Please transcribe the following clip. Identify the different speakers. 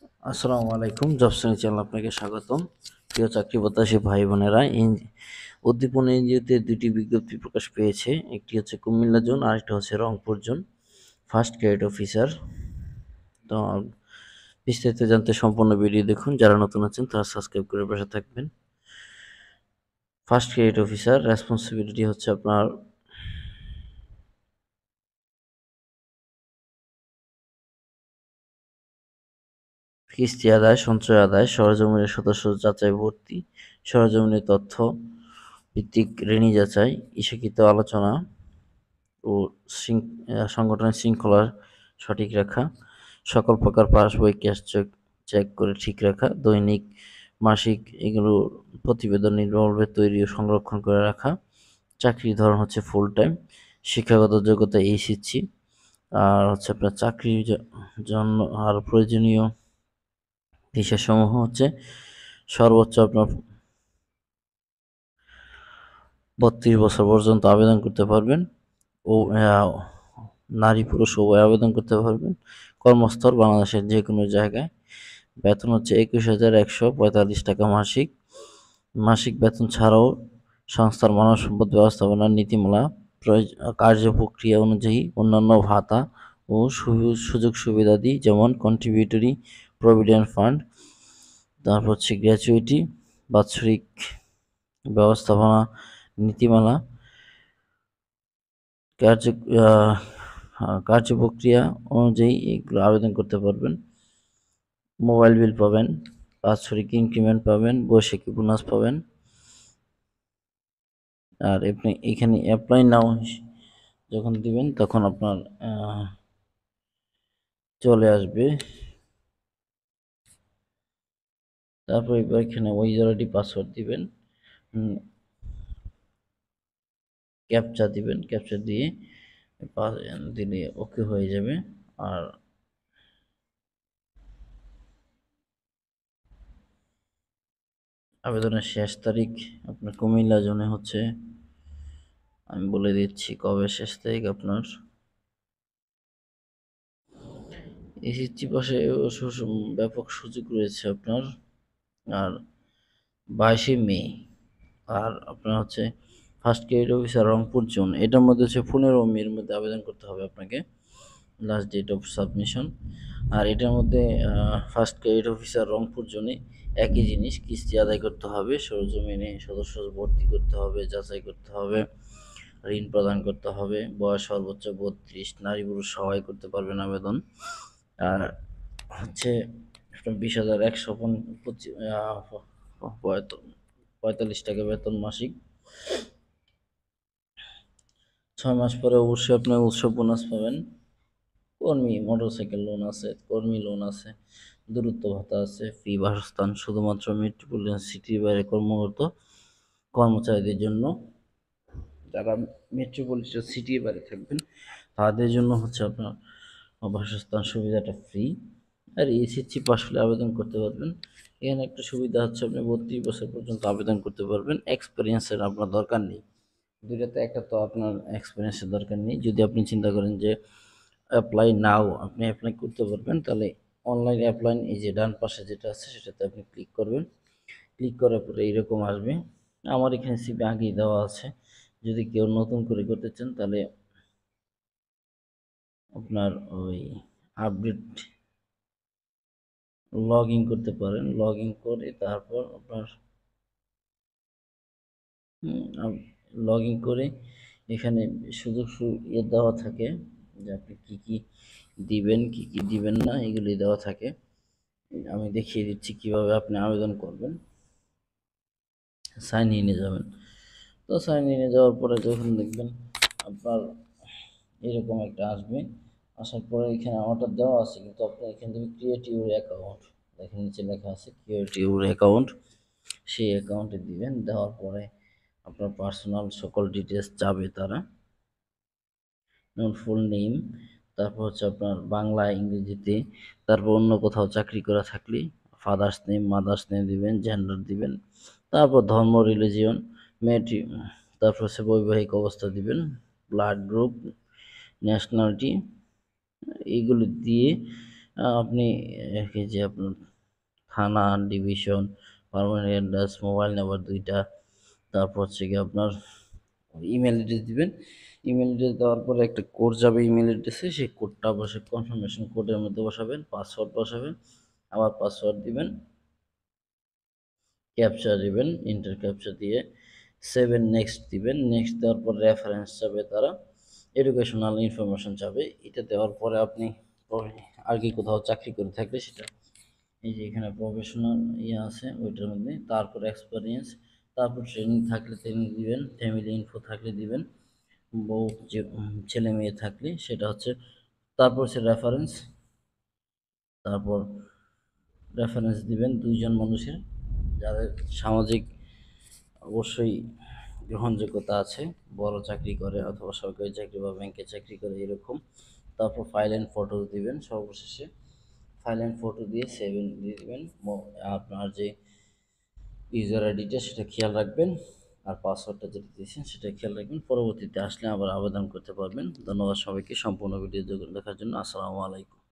Speaker 1: আসসালামু আলাইকুম, জব শ্রেণী চ্যানেল আপনাকে স্বাগতম। প্রিয় চাকরি প্রত্যাশী ভাই বোনেরা, উদ্দীপন এনজিওতে দুটি বিজ্ঞপ্তি প্রকাশ পেয়েছে। একটি হচ্ছে কুমিল্লা জোন, আরেকটা হচ্ছে Rangpur zone, first grade officer. তো বিস্তারিত জানতে সম্পূর্ণ ভিডিও দেখুন। যারা নতুন আছেন তারা সাবস্ক্রাইব করে পাশে থাকবেন। ফার্স্ট গ্রেড অফিসার রেসপন্সিবিলিটি হচ্ছে আপনার কিস্তি আদায়, সঞ্চয় আদায়, সরেজমিনের সদস্য যাচাই, ভর্তি, সরেজমিনের তথ্য ভিত্তিক ঋণী যাচাই, ইস্যুকৃত আলোচনা ও সংগঠনের শৃঙ্খলা সঠিক রাখা, সকল প্রকার পাসবই, ক্যাশ চেক করে ঠিক রাখা, দৈনিক, মাসিক এগুলো প্রতিবেদন নির্ভুলভাবে তৈরি ও সংরক্ষণ করে রাখা। চাকরির ধরন হচ্ছে ফুল টাইম, শিক্ষাগত যোগ্যতা এইচএসসি। আর হচ্ছে আপনার চাকরির জন্য আর প্রয়োজনীয় বিষয়সমূহ হচ্ছে সর্বোচ্চ আপনার 32 বছর পর্যন্ত আবেদন করতে পারবেন ও নারী পুরুষ উভয় আবেদন করতে পারবেন। কর্মস্থল বাংলাদেশের যে কোনো জায়গায়। বেতন হচ্ছে 21,145 টাকা মাসিক। মাসিক বেতন ছাড়াও সংস্থার মানব সম্পদ ব্যবস্থাপনার নীতিমালা, কার্য প্রক্রিয়া অনুযায়ী অন্যান্য ভাতা ও সুযোগ সুবিধাদি, যেমন কন্ট্রিবিউটরি প্রভিডেন্ট ফান্ড, তারপর হচ্ছে গ্র্যাচুইটি, বাৎসরিক ব্যবস্থাপনা নীতিমালা, কার্য কার্যপ্রক্রিয়া অনুযায়ী এগুলো আবেদন করতে পারবেন। মোবাইল বিল পাবেন, বাৎসরিক ইনক্রিমেন্ট পাবেন, বৈশাখী বোনাস পাবেন। আর আপনি এখানে অ্যাপ্লাই নাও যখন দিবেন তখন আপনার চলে আসবে। তারপর এবার এখানে ওই অলরেডি পাসওয়ার্ড দিবেন, ক্যাপচা দিবেন, ক্যাপচা দিয়ে দিলে ওকে হয়ে যাবে। আর আবেদনের শেষ তারিখ আপনার কুমিল্লা জোনে হচ্ছে, আমি বলে দিচ্ছি কবে শেষ তারিখ আপনার। এসএসসি পাশে ব্যাপক সুযোগ রয়েছে আপনার। আর 22শে মে। আর আপনার হচ্ছে first grade officer Rangpur zone, এটার মধ্যে হচ্ছে 15 মের মধ্যে আবেদন করতে হবে আপনাকে, লাস্ট ডেট অফ সাবমিশন। আর এটার মধ্যে ফার্স্ট গ্রেড অফিসার রংপুর জোনে একই জিনিস, কিস্তি আদায় করতে হবে, সরজমিনে সদস্য ভর্তি করতে হবে, যাচাই করতে হবে, ঋণ প্রদান করতে হবে, বয়স সর্বোচ্চ 32, নারী পুরুষ সবাই করতে পারবেন আবেদন। আর হচ্ছে 20,145 টাকা বেতন মাসিক। 6 মাস পরে অবশ্যই আপনি উৎসব বোনাস পাবেন। কর্মী মোটরসাইকেল লোন আছে, কর্মী লোন আছে, দূরত্ব ভাতা আছে, ফি বাসস্থান শুধুমাত্র মেট্রোপলিটন সিটির বাইরে কর্মরত কর্মচারীদের জন্য। যারা মেট্রোপলিটন সিটির বাইরে থাকবেন তাদের জন্য হচ্ছে আপনার বাসস্থান সুবিধাটা ফ্রি। আর এসএসসি পাস হলে আবেদন করতে পারবেন। এখানে একটা সুবিধা হচ্ছে আপনি 32 বছর পর্যন্ত আবেদন করতে পারবেন। এক্সপিরিয়েন্সের আপনার দরকার নেই। দুইটাতে একটা তো আপনার এক্সপিরিয়েন্সের দরকার নেই। যদি আপনি চিন্তা করেন যে অ্যাপ্লাই নাও, আপনি অ্যাপ্লাই করতে পারবেন, তাহলে অনলাইন অ্যাপ্লাই, এই যে ডান পাশে যেটা আছে সেটাতে আপনি ক্লিক করবেন। ক্লিক করার পরে এইরকম আসবে। আমার এখানে সিভি আগেই দেওয়া আছে। যদি কেউ নতুন করে করতে চান তাহলে আপনার ওই আপডেট লগ ইন করতে পারেন। লগ ইন করে তারপর আপনার লগ ইন করে এখানে সুযোগ ইয়ে দেওয়া থাকে যে আপনি কী কী দিবেন, কী কী দিবেন না, এগুলি দেওয়া থাকে। আমি দেখিয়ে দিচ্ছি কিভাবে আপনি আবেদন করবেন। সাইন ইনে যাবেন। তো সাইন ইনে যাওয়ার পরে যখন দেখবেন আপনার এরকম একটা আসবে, আসার পরে এখানে অর্ডার দেওয়া আছে, কিন্তু আপনি এখান থেকে ক্রিয়েট ইউর অ্যাকাউন্ট, দেখেন নিচে লেখা আছে ক্রিয়েট ইউর অ্যাকাউন্ট, সেই অ্যাকাউন্টে দিবেন। দেওয়ার পরে আপনার পার্সোনাল সকল ডিটেলস চাবে তারা, যেমন ফুল নেম, তারপর হচ্ছে আপনার বাংলা, ইংরেজিতে, তারপর অন্য কোথাও চাকরি করা থাকলে ফাদার্স নেম, মাদার্স নেম দিবেন, জেন্ডার দিবেন, তারপর ধর্ম, রিলিজিয়ন, মেয়েটি, তারপর হচ্ছে বৈবাহিক অবস্থা দিবেন, ব্লাড গ্রুপ, ন্যাশনালিটি, এইগুলো দিয়ে আপনি এই যে আপনার থানা, division, permanent address, mobile number ২টা, তারপর হচ্ছে গিয়ে আপনার ইমেল অ্যাড্রেস দিবেন। ইমেল অ্যাড্রেস দেওয়ার পরে একটা কোড যাবে ইমেল অ্যাড্রেসে, সেই কোডটা বসে কনফার্মেশন কোডের মধ্যে বসাবেন, পাসওয়ার্ড বসাবেন, আবার পাসওয়ার্ড দিবেন, ক্যাপচা দিবেন, ইন্টার ক্যাপচা দিয়ে সেভেন নেক্সট দিবেন। নেক্সট দেওয়ার পর রেফারেন্স চাবে তারা, এডুকেশনাল ইনফরমেশন চাবে। এটা দেওয়ার পরে আপনি আগে কোথাও চাকরি করে থাকলে সেটা এই যে এখানে প্রফেশনাল ইয়ে আছে ওইটার মধ্যে, তারপর এক্সপিরিয়েন্স, তারপর ট্রেনিং থাকলে ট্রেনিং দিবেন, ফ্যামিলি ইনফো থাকলে দিবেন, বউ যে ছেলে মেয়ে থাকলে সেটা হচ্ছে, তারপর হচ্ছে রেফারেন্স, তারপর রেফারেন্স দিবেন ২ জন মানুষের যাদের সামাজিক অবশ্যই গ্রহণযোগ্যতা আছে, বড় চাকরি করে অথবা সরকারি চাকরি বা ব্যাংকে চাকরি করে এরকম। তারপর ফাইল অ্যান্ড ফটো দিবেন সর্বশেষে, ফাইল অ্যান্ড ফটো দিয়ে সেভ দিয়ে দিবেন। আপনার যে ইউজার আইডিটা সেটা খেয়াল রাখবেন, আর পাসওয়ার্ডটা যেটা দিয়েছেন সেটা খেয়াল রাখবেন। পরবর্তীতে আসলে আবার আবেদন করতে পারবেন। ধন্যবাদ সবাইকে সম্পূর্ণ ভিডিও দেখার জন্য। আসসালামু আলাইকুম।